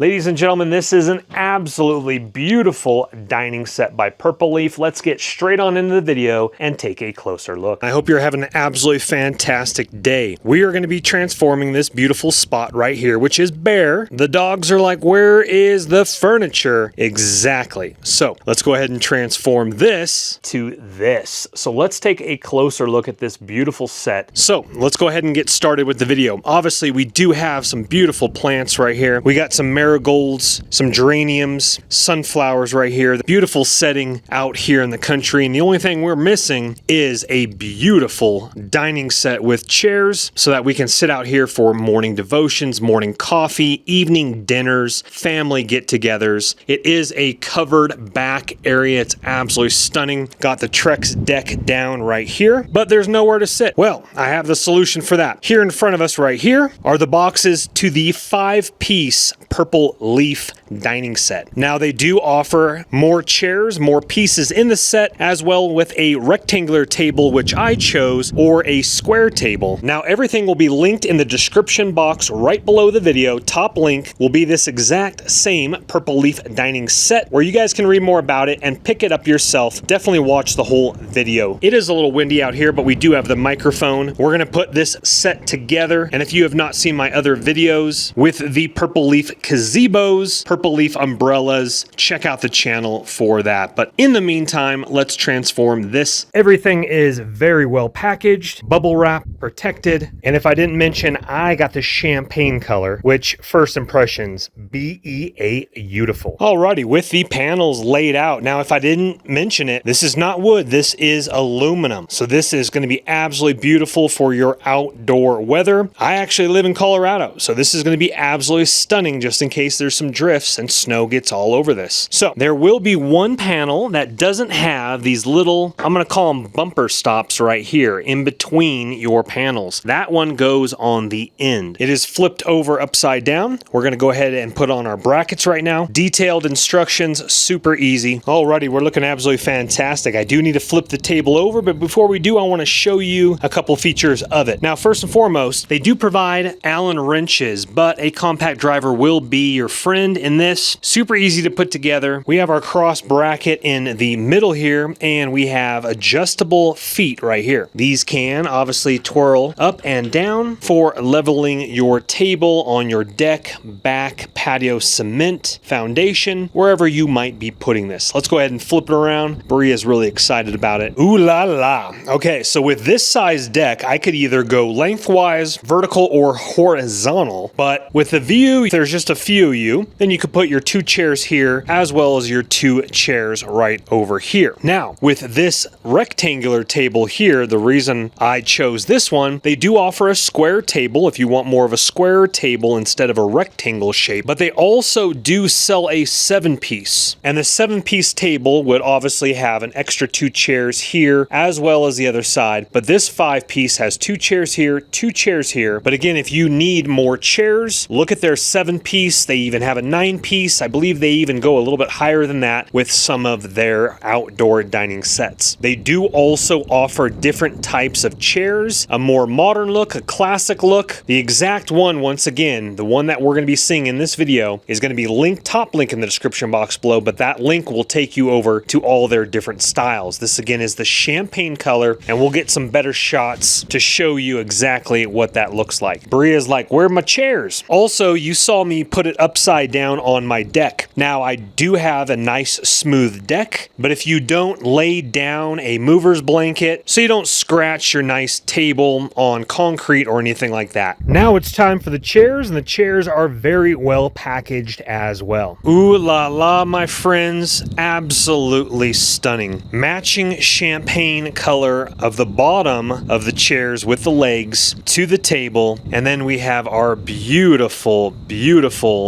Ladies and gentlemen, this is an absolutely beautiful dining set by Purple Leaf. Let's get straight on into the video and take a closer look. I hope you're having an absolutely fantastic day. We are going to be transforming this beautiful spot right here, which is bare. The dogs are like, where is the furniture? Exactly. So let's go ahead and transform this to this. So let's take a closer look at this beautiful set. So let's go ahead and get started with the video. Obviously, we do have some beautiful plants right here. We got some marigolds, some geraniums, sunflowers right here. The beautiful setting out here in the country. And the only thing we're missing is a beautiful dining set with chairs so that we can sit out here for morning devotions, morning coffee, evening dinners, family get-togethers. It is a covered back area. It's absolutely stunning. Got the Trex deck down right here, but there's nowhere to sit. Well, I have the solution for that. Here in front of us right here are the boxes to the 5-piece Purple Leaf dining set. Now they do offer more chairs, more pieces in the set, as well with a rectangular table, which I chose, or a square table. Now everything will be linked in the description box right below the video. Top link will be this exact same Purple Leaf dining set where you guys can read more about it and pick it up yourself. Definitely watch the whole video. It is a little windy out here, but we do have the microphone. We're going to put this set together, and if you have not seen my other videos with the Purple Leaf gazebos, Purple Leaf umbrellas, check out the channel for that. But in the meantime, let's transform this. Everything is very well packaged, bubble wrap, protected. And if I didn't mention, I got the champagne color, which first impressions, beautiful. Alrighty, with the panels laid out. Now, if I didn't mention it, this is not wood, this is aluminum. So this is going to be absolutely beautiful for your outdoor weather. I actually live in Colorado, so this is going to be absolutely stunning just in case there's some drifts and snow gets all over this. So there will be one panel that doesn't have these little, I'm going to call them bumper stops right here in between your panels. That one goes on the end. It is flipped over upside down. We're going to go ahead and put on our brackets right now. Detailed instructions, super easy. Alrighty, we're looking absolutely fantastic. I do need to flip the table over, but before we do, I want to show you a couple features of it. Now, first and foremost, they do provide Allen wrenches, but a compact driver will be your friend in this. Super easy to put together. We have our cross bracket in the middle here, and we have adjustable feet right here. These can obviously twirl up and down for leveling your table on your deck, back, patio, cement, foundation, wherever you might be putting this. Let's go ahead and flip it around. Maria's really excited about it. Ooh la la. Okay, so with this size deck, I could either go lengthwise, vertical, or horizontal, but with the view, there's just a few of you, then you could put your 2 chairs here as well as your 2 chairs right over here. Now, with this rectangular table here, the reason I chose this one, they do offer a square table if you want more of a square table instead of a rectangle shape, but they also do sell a 7-piece. And the 7-piece table would obviously have an extra 2 chairs here as well as the other side, but this 5-piece has 2 chairs here, 2 chairs here. But again, if you need more chairs, look at their 7-piece. They even have a 9-piece. I believe they even go a little bit higher than that with some of their outdoor dining sets. They do also offer different types of chairs, a more modern look, a classic look. The exact one, once again, the one that we're going to be seeing in this video is going to be linked, top link in the description box below, but that link will take you over to all their different styles. This again is the champagne color, and we'll get some better shots to show you exactly what that looks like. Bria's like, where are my chairs? Also, you saw me put it upside down on my deck. Now, I do have a nice smooth deck, but if you don't lay down a mover's blanket so you don't scratch your nice table on concrete or anything like that. Now it's time for the chairs, and the chairs are very well packaged as well. Ooh la la, my friends, absolutely stunning. Matching champagne color of the bottom of the chairs with the legs to the table, and then we have our beautiful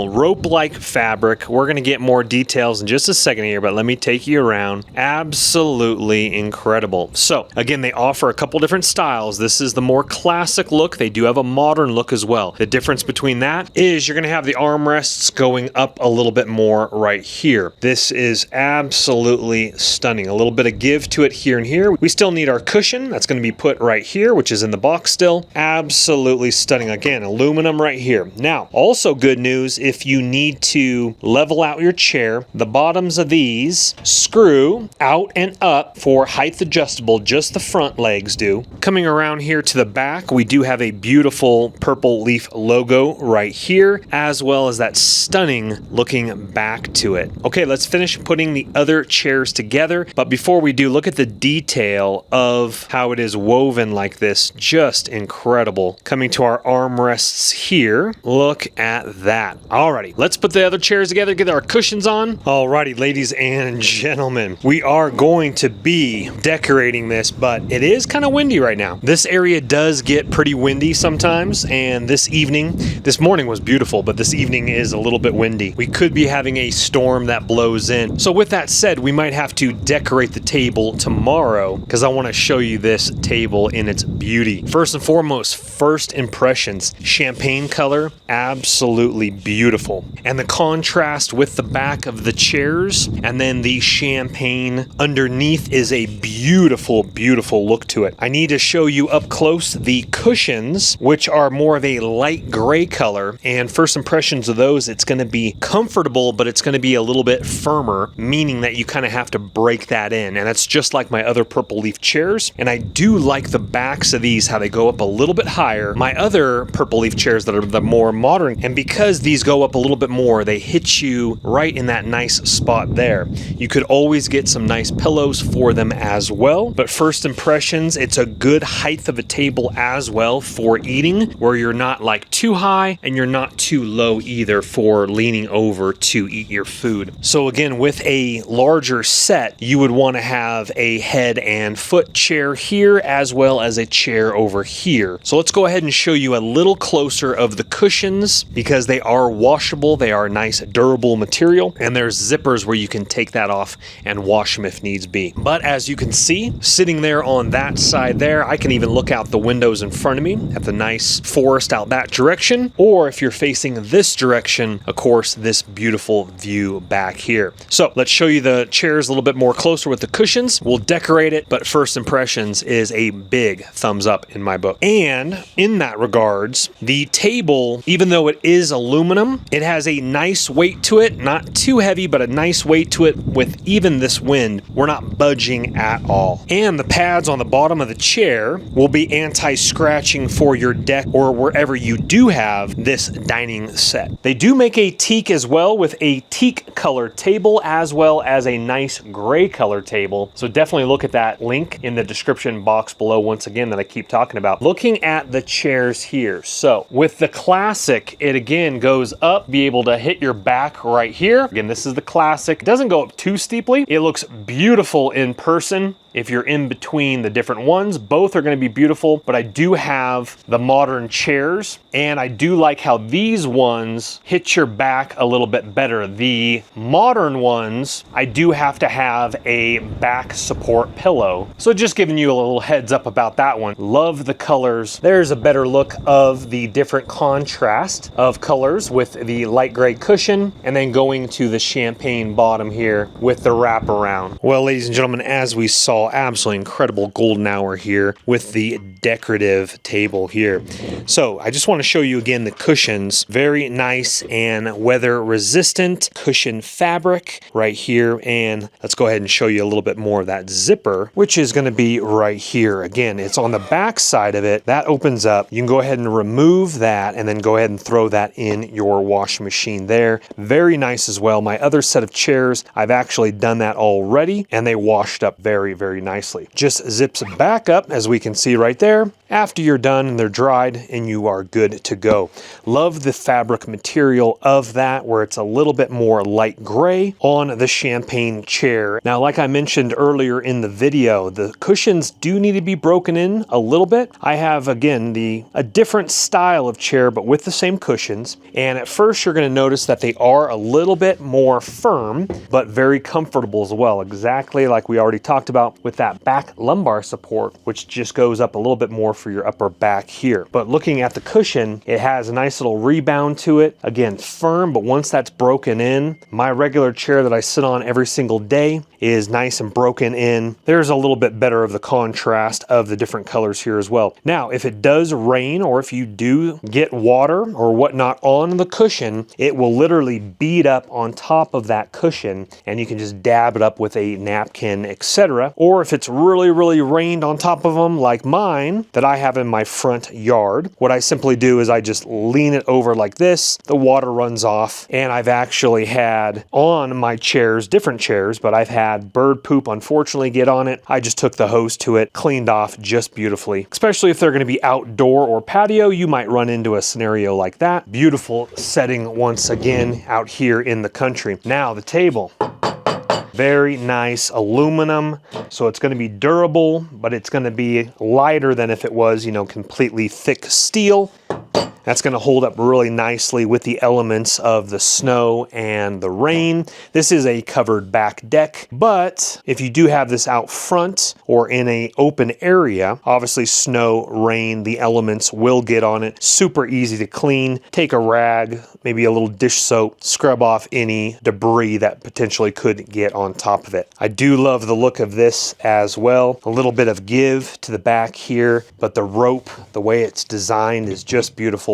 rope-like fabric. We're going to get more details in just a second here, but let me take you around. Absolutely incredible. So again, they offer a couple different styles. This is the more classic look. They do have a modern look as well. The difference between that is you're going to have the armrests going up a little bit more right here. This is absolutely stunning. A little bit of give to it here and here. We still need our cushion. That's going to be put right here, which is in the box still. Absolutely stunning. Again, aluminum right here. Now, also good news if you need to level out your chair, the bottoms of these screw out and up for height adjustable, just the front legs do. Coming around here to the back, we do have a beautiful purple leaf logo right here, as well as that stunning looking back to it. Okay, let's finish putting the other chairs together, but before we do, look at the detail of how it is woven like this. Just incredible. Coming to our armrests here, look at that. Alrighty, let's put the other chairs together, get our cushions on. Alrighty, ladies and gentlemen, we are going to be decorating this, but it is kind of windy right now. This area does get pretty windy sometimes, and this morning was beautiful, but this evening is a little bit windy. We could be having a storm that blows in. So with that said, we might have to decorate the table tomorrow because I want to show you this table in its beauty. First and foremost, first impressions. Champagne color, absolutely beautiful. And the contrast with the back of the chairs and then the champagne underneath is a beautiful, beautiful look to it. I need to show you up close the cushions, which are more of a light gray color. And first impressions of those, it's going to be comfortable, but it's going to be a little bit firmer, meaning that you kind of have to break that in. And that's just like my other purple leaf chairs. And I do like the backs of these, how they go up a little bit higher. My other purple leaf chairs that are the more modern, and because these go up a little bit more, they hit you right in that nice spot there. You could always get some nice pillows for them as well. But first impressions, it's a good height of a table as well for eating, where you're not like too high and you're not too low either for leaning over to eat your food. So again, with a larger set, you would want to have a head and foot chair here as well as a chair over here. So let's go ahead and show you a little closer of the cushions because they are washable. They are nice durable material, and there's zippers where you can take that off and wash them if needs be. But as you can see, sitting there on that side there, I can even look out the windows in front of me at the nice forest out that direction, or if you're facing this direction, of course, this beautiful view back here. So let's show you the chairs a little bit more closer with the cushions. We'll decorate it, but first impressions is a big thumbs up in my book. And in that regards, the table, even though it is aluminum, it has a nice weight to it, not too heavy, but a nice weight to it. With even this wind, we're not budging at all. And the pads on the bottom of the chair will be anti-scratching for your deck or wherever you do have this dining set. They do make a teak as well, with a teak color table as well as a nice gray color table. So definitely look at that link in the description box below once again that I keep talking about. Looking at the chairs here. So with the classic, it again goes up, be able to hit your back right here. Again, this is the classic. It doesn't go up too steeply. It looks beautiful in person. If you're in between the different ones, both are going to be beautiful, but I do have the modern chairs, and I do like how these ones hit your back a little bit better. The modern ones, I do have to have a back support pillow. So just giving you a little heads up about that one. Love the colors. There's a better look of the different contrast of colors with the light gray cushion, and then going to the champagne bottom here with the wraparound. Well, ladies and gentlemen, as we saw, absolutely incredible golden hour here with the decorative table here. So I just want to show you again the cushions. Very nice and weather resistant cushion fabric right here. And let's go ahead and show you a little bit more of that zipper, which is going to be right here. Again, it's on the back side of it. That opens up. You can go ahead and remove that and then go ahead and throw that in your washing machine there. Very nice as well. My other set of chairs, I've actually done that already, and they washed up very, very nicely. Just zips back up, as we can see right there, after you're done and they're dried, and you are good to go. Love the fabric material of that, where it's a little bit more light gray on the champagne chair. Now, like I mentioned earlier in the video, the cushions do need to be broken in a little bit. I have, again, a different style of chair, but with the same cushions. And at first, you're going to notice that they are a little bit more firm, but very comfortable as well. Exactly like we already talked about. with that back lumbar support, which just goes up a little bit more for your upper back here. But looking at the cushion, it has a nice little rebound to it. Again, firm, but once that's broken in, my regular chair that I sit on every single day is nice and broken in. There's a little bit better of the contrast of the different colors here as well. Now, if it does rain or if you do get water or whatnot on the cushion, it will literally bead up on top of that cushion and you can just dab it up with a napkin, etc. Or if it's really, really rained on top of them like mine that I have in my front yard, what I simply do is I just lean it over like this, the water runs off, and I've actually had on my chairs, different chairs, but I've had bird poop unfortunately get on it. I just took the hose to it, cleaned off just beautifully. Especially if they're going to be outdoor or patio, you might run into a scenario like that. Beautiful setting once again out here in the country. Now the table. Very nice aluminum, so it's going to be durable, but it's going to be lighter than if it was, you know, completely thick steel. That's going to hold up really nicely with the elements of the snow and the rain. This is a covered back deck, but if you do have this out front or in an open area, obviously snow, rain, the elements will get on it. Super easy to clean. Take a rag, maybe a little dish soap, scrub off any debris that potentially could get on top of it. I do love the look of this as well. A little bit of give to the back here, but the rope, the way it's designed is just beautiful.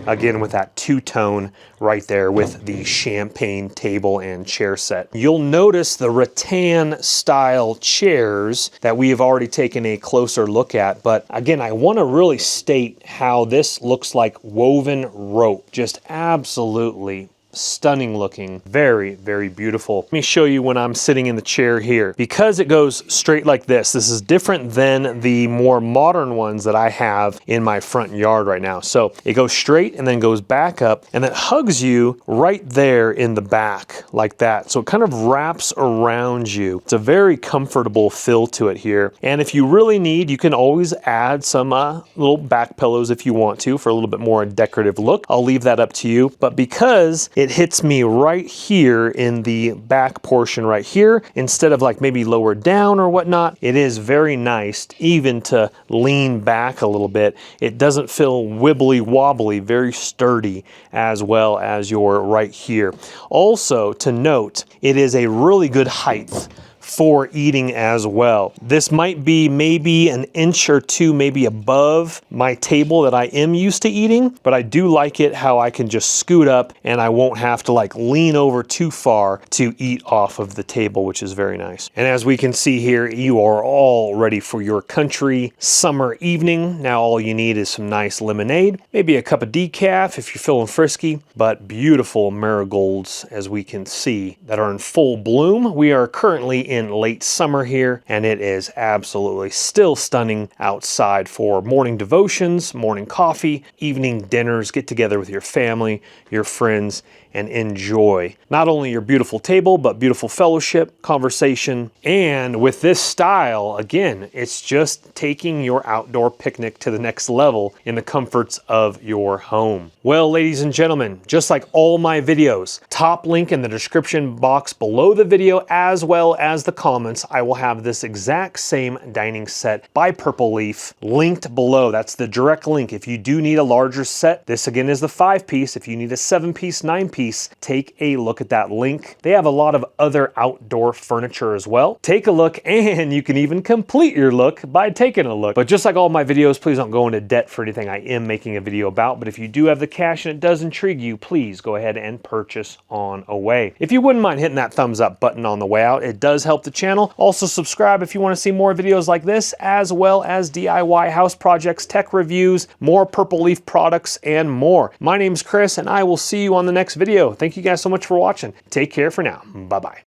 Again, with that two-tone right there with the champagne table and chair set. You'll notice the rattan style chairs that we have already taken a closer look at, but again, I want to really state how this looks like woven rope. Just absolutely stunning looking, very, very beautiful. Let me show you when I'm sitting in the chair here. Because it goes straight like this is different than the more modern ones that I have in my front yard right now. So it goes straight and then goes back up and it hugs you right there in the back like that. So it kind of wraps around you. It's a very comfortable feel to it here. And if you really need, you can always add some little back pillows if you want to for a little bit more decorative look. I'll leave that up to you. But because it hits me right here in the back portion right here, instead of like maybe lower down or whatnot, it is very nice even to lean back a little bit. It doesn't feel wibbly wobbly, very sturdy as well as your right here. Also to note, it is a really good height for eating as well. This might be maybe an inch or two maybe above my table that I am used to eating, but I do like it how I can just scoot up and I won't have to like lean over too far to eat off of the table, which is very nice. And as we can see here, you are all ready for your country summer evening. Now all you need is some nice lemonade, maybe a cup of decaf if you're feeling frisky, but beautiful marigolds as we can see that are in full bloom. We are currently in late summer here, and it is absolutely still stunning outside for morning devotions, morning coffee, evening dinners. Get together with your family, your friends, and enjoy not only your beautiful table, but beautiful fellowship, conversation. And with this style, again, it's just taking your outdoor picnic to the next level in the comforts of your home. Well, ladies and gentlemen, just like all my videos, top link in the description box below the video, as well as the comments, I will have this exact same dining set by Purple Leaf linked below. That's the direct link. If you do need a larger set, this again is the 5-piece. If you need a 7-piece, 9-piece, take a look at that link. They have a lot of other outdoor furniture as well. Take a look, and you can even complete your look by taking a look. But just like all my videos, please don't go into debt for anything I am making a video about. But if you do have the cash and it does intrigue you, please go ahead and purchase on away. If you wouldn't mind hitting that thumbs up button on the way out, it does help the channel. Also subscribe if you want to see more videos like this, as well as DIY house projects, tech reviews, more Purple Leaf products, and more. My name's Chris, and I will see you on the next video. Thank you guys so much for watching. Take care for now. Bye-bye.